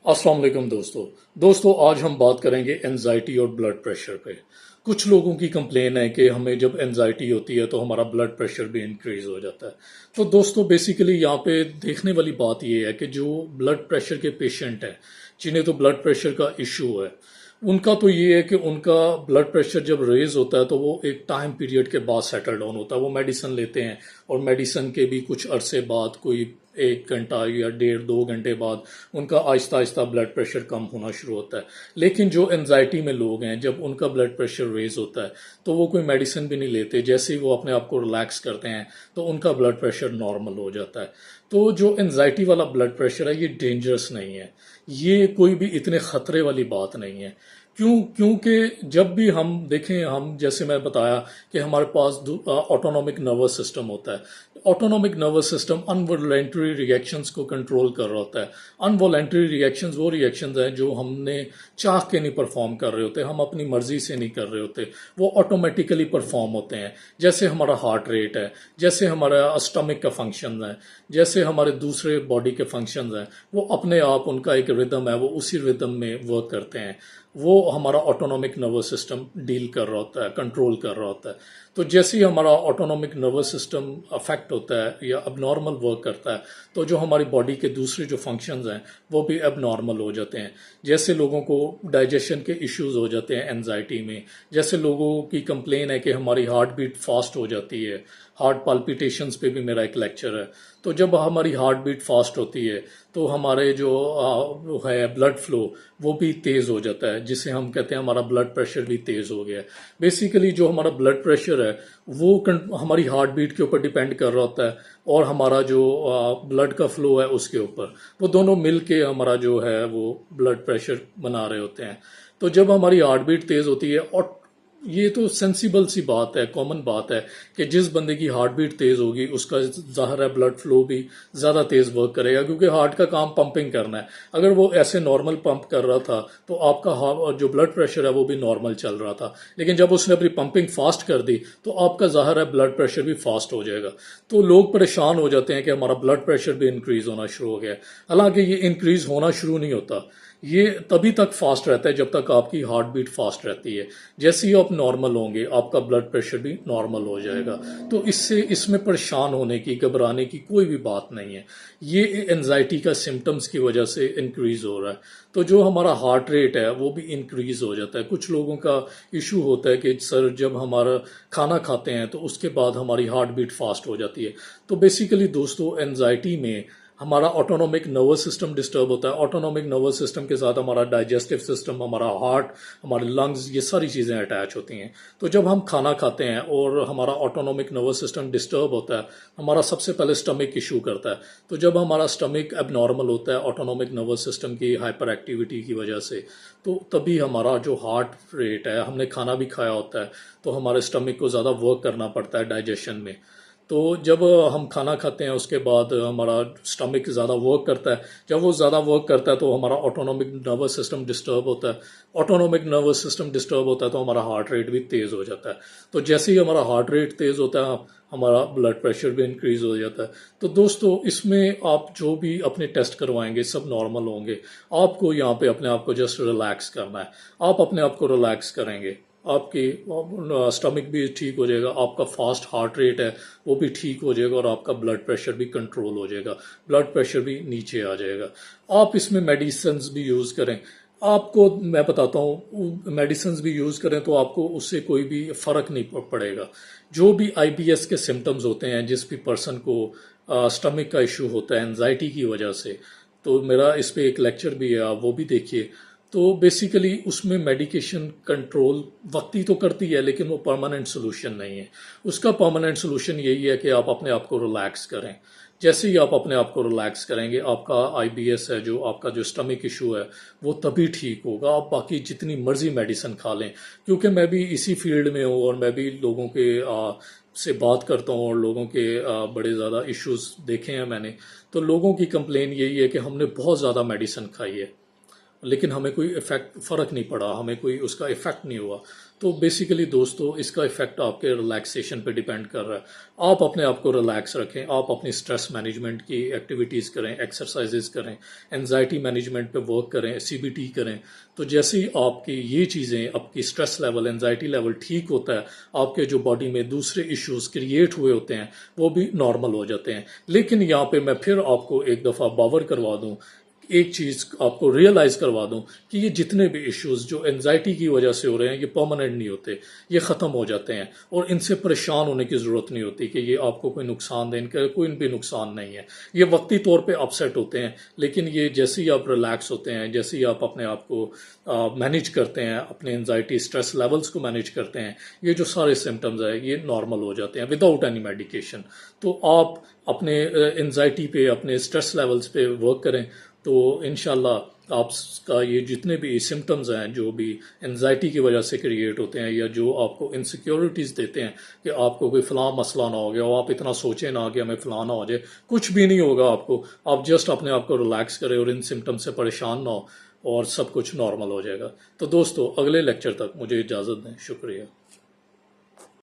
अस्सलाम वालेकुम दोस्तों आज हम बात करेंगे एनजाइटी और ब्लड प्रेशर पे। कुछ लोगों की कंप्लेन है कि हमें जब एनजाइटी होती है तो हमारा ब्लड प्रेशर भी इंक्रीज हो जाता है। तो दोस्तों बेसिकली यहाँ पे देखने वाली बात ये है कि जो ब्लड प्रेशर के पेशेंट हैं जिन्हें तो ब्लड प्रेशर का इशू है, उनका तो ये है कि उनका ब्लड प्रेशर जब रेज होता है तो वो एक टाइम पीरियड के बाद सेटल डाउन होता है। वो मेडिसिन लेते हैं और मेडिसिन के भी कुछ अरसे बाद, कोई 1 घंटा या 1.5-2 घंटे बाद, उनका आहिस्ता आहिस्ता ब्लड प्रेशर कम होना शुरू होता है। लेकिन जो एनजाइटी में लोग हैं, जब उनका ब्लड प्रेशर रेज होता है तो वो कोई मेडिसिन भी नहीं लेते, जैसे ही वो अपने आप को रिलैक्स करते हैं तो उनका ब्लड प्रेशर नॉर्मल हो जाता है। तो जो एनजाइटी वाला ब्लड प्रेशर है ये डेंजरस नहीं है, ये कोई भी इतने खतरे वाली बात नहीं है। क्योंकि जब भी हम देखें, हम जैसे मैं बताया कि हमारे पास ऑटोनॉमिक नर्वस सिस्टम होता है। ऑटोनॉमिक नर्वस सिस्टम अनवॉलेंटरी रिएक्शंस को कंट्रोल कर रहा होता है। अनवॉलेंटरी रिएक्शंस वो रिएक्शंस हैं जो हमने चाह के नहीं परफॉर्म कर रहे होते, हम अपनी मर्जी से नहीं कर रहे होते, वो ऑटोमेटिकली परफॉर्म होते हैं। जैसे हमारा हार्ट रेट है, जैसे हमारा स्टमक का फंक्शन है, जैसे हमारे दूसरे बॉडी के फंक्शंस हैं, वो अपने आप, उनका एक रिदम है, वो उसी रिदम में वर्क करते हैं। वो हमारा ऑटोनॉमिक नर्वस सिस्टम डील कर रहा होता है, कंट्रोल कर रहा होता है। तो जैसे ही हमारा ऑटोनॉमिक नर्वस सिस्टम अफेक्ट होता है या अबनॉर्मल वर्क करता है तो जो हमारी बॉडी के दूसरे जो फंक्शंस हैं वो भी अबनॉर्मल हो जाते हैं। जैसे लोगों को डाइजेशन के इश्यूज हो जाते हैं एनजाइटी में, जैसे लोगों की कंप्लेन है कि हमारी हार्ट बीट फास्ट हो जाती है। हार्ट पाल्पिटेशंस पे भी मेरा एक लेक्चर है। तो जब हमारी हार्ट बीट फास्ट होती है तो हमारे जो है ब्लड फ्लो वो भी तेज़ हो जाता है, जिसे हम कहते हैं हमारा ब्लड प्रेशर भी तेज़ हो गया है। बेसिकली जो हमारा ब्लड प्रेशर है वो हमारी हार्ट बीट के ऊपर डिपेंड कर रहा होता है और हमारा जो ब्लड का फ्लो है उसके ऊपर, वो दोनों मिल के हमारा जो है वो ब्लड प्रेशर बना रहे होते हैं। तो जब हमारी हार्ट बीट तेज़ होती है, और ये तो सेंसिबल सी बात है, कॉमन बात है कि जिस बंदे की हार्ट बीट तेज़ होगी उसका ज़ाहिर है ब्लड फ्लो भी ज़्यादा तेज़ वर्क करेगा, क्योंकि हार्ट का काम पंपिंग करना है। अगर वो ऐसे नॉर्मल पंप कर रहा था तो आपका जो ब्लड प्रेशर है वो भी नॉर्मल चल रहा था, लेकिन जब उसने अपनी पंपिंग फास्ट कर दी तो आपका ज़ाहिर है ब्लड प्रेशर भी फास्ट हो जाएगा। तो लोग परेशान हो जाते हैं कि हमारा ब्लड प्रेशर भी इंक्रीज़ होना शुरू हो गया। हालांकि ये इंक्रीज़ होना शुरू नहीं होता, ये तभी तक फास्ट रहता है जब तक आपकी हार्ट बीट फास्ट रहती है। जैसे ही आप नॉर्मल होंगे आपका ब्लड प्रेशर भी नॉर्मल हो जाएगा। तो इसमें परेशान होने की, घबराने की कोई भी बात नहीं है। ये एनजाइटी का सिम्टम्स की वजह से इंक्रीज हो रहा है। तो जो हमारा हार्ट रेट है वो भी इंक्रीज हो जाता है। कुछ लोगों का इशू होता है कि सर जब हमारा खाना खाते हैं तो उसके बाद हमारी हार्ट बीट फास्ट हो जाती है। तो बेसिकली दोस्तों एनजाइटी में हमारा ऑटोनॉमिक नर्वस सिस्टम डिस्टर्ब होता है। ऑटोनॉमिक नर्वस सिस्टम के साथ हमारा डाइजेस्टिव सिस्टम, हमारा हार्ट, हमारे लंग्स, ये सारी चीज़ें अटैच होती हैं। तो जब हम खाना खाते हैं और हमारा ऑटोनॉमिक नर्वस सिस्टम डिस्टर्ब होता है, हमारा सबसे पहले स्टमक इशू करता है। तो जब हमारा स्टमक एबनॉर्मल होता है ऑटोनॉमिक नर्वस सिस्टम की हाइपर एक्टिविटी की वजह से, तो तभी हमारा जो हार्ट रेट है, हमने खाना भी खाया होता है तो हमारे स्टमक को ज़्यादा वर्क करना पड़ता है डाइजेशन में। तो जब हम खाना खाते हैं उसके बाद हमारा स्टमक ज़्यादा वर्क करता है। जब वो ज़्यादा वर्क करता है तो हमारा ऑटोनॉमिक नर्वस सिस्टम डिस्टर्ब होता है। ऑटोनॉमिक नर्वस सिस्टम डिस्टर्ब होता है तो हमारा हार्ट रेट भी तेज़ हो जाता है। तो जैसे ही हमारा हार्ट रेट तेज़ होता है हमारा ब्लड प्रेशर भी इंक्रीज़ हो जाता है। तो दोस्तों इसमें आप जो भी अपने टेस्ट करवाएंगे सब नॉर्मल होंगे। आपको यहाँ पे अपने आप को जस्ट रिलैक्स करना है। आप अपने आप को रिलैक्स करेंगे, आपकी स्टमक भी ठीक हो जाएगा, आपका फास्ट हार्ट रेट है वो भी ठीक हो जाएगा और आपका ब्लड प्रेशर भी कंट्रोल हो जाएगा, ब्लड प्रेशर भी नीचे आ जाएगा। आप इसमें मेडिसिन्स भी यूज़ करें, आपको मैं बताता हूँ, मेडिसिन्स भी यूज़ करें तो आपको उससे कोई भी फ़र्क नहीं पड़ेगा। जो भी आईबीएस के सिम्टम्स होते हैं, जिस भी पर्सन को स्टमक का इशू होता है एनजाइटी की वजह से, तो मेरा इस पर एक लेक्चर भी है, आप वो भी देखिए। तो बेसिकली उसमें मेडिकेशन कंट्रोल वक्ती तो करती है लेकिन वो परमानेंट सोल्यूशन नहीं है। उसका परमानेंट सोल्यूशन यही है कि आप अपने आप को रिलैक्स करें। जैसे ही आप अपने आप को रिलैक्स करेंगे आपका आईबीएस है, जो आपका जो स्टमक इशू है, वो तभी ठीक होगा। आप बाकी जितनी मर्जी मेडिसिन खा लें, क्योंकि मैं भी इसी फील्ड में हूँ और मैं भी लोगों के से बात करता हूँ और लोगों के बड़े ज़्यादा इश्यूज देखे हैं मैंने। तो लोगों की कंप्लेन यही है कि हमने बहुत ज़्यादा मेडिसिन खाई है लेकिन हमें कोई फ़र्क नहीं पड़ा, हमें कोई उसका इफ़ेक्ट नहीं हुआ। تو بیسیکلی دوستو اس کا افیکٹ آپ کے ریلیکسیشن پہ ڈیپینڈ کر رہا ہے. آپ اپنے آپ کو ریلیکس رکھیں, آپ اپنی اسٹریس مینجمنٹ کی ایکٹیویٹیز کریں, ایکسرسائزز کریں, انزائٹی مینجمنٹ پہ ورک کریں, CBT کریں. تو جیسے ہی آپ کی یہ چیزیں, آپ کی اسٹریس لیول, انزائٹی لیول ٹھیک ہوتا ہے, آپ کے جو باڈی میں دوسرے ایشوز کریٹ ہوئے ہوتے ہیں وہ بھی نارمل ہو جاتے ہیں. لیکن یہاں پہ میں پھر آپ کو ایک دفعہ باور کروا دوں, ایک چیز آپ کو ریئلائز کروا دوں کہ یہ جتنے بھی ایشوز جو انزائٹی کی وجہ سے ہو رہے ہیں یہ پرماننٹ نہیں ہوتے, یہ ختم ہو جاتے ہیں, اور ان سے پریشان ہونے کی ضرورت نہیں ہوتی کہ یہ آپ کو کوئی نقصان دیں, ان کا کوئی بھی نقصان نہیں ہے. یہ وقتی طور پہ اپسیٹ ہوتے ہیں, لیکن یہ جیسے ہی آپ ریلیکس ہوتے ہیں, جیسے ہی آپ اپنے آپ کو مینیج کرتے ہیں, اپنے انزائٹی اسٹریس لیولز کو مینیج کرتے ہیں, یہ جو سارے سمٹمز ہیں یہ نارمل ہو جاتے ہیں وداؤٹ اینی میڈیکیشن. تو آپ اپنے انزائٹی پہ, اپنے اسٹریس لیولز پہ ورک کریں, تو انشاءاللہ آپ کا یہ جتنے بھی سمٹمز ہیں جو بھی انزائٹی کی وجہ سے کریٹ ہوتے ہیں, یا جو آپ کو انسیکیورٹیز دیتے ہیں کہ آپ کو کوئی فلاں مسئلہ نہ ہو گیا, اور آپ اتنا سوچیں نہ کہ ہمیں فلاں نہ ہو جائے, کچھ بھی نہیں ہوگا آپ کو. آپ جسٹ اپنے آپ کو ریلیکس کریں اور ان سمٹم سے پریشان نہ ہو, اور سب کچھ نارمل ہو جائے گا. تو دوستو اگلے لیکچر تک مجھے اجازت دیں. شکریہ.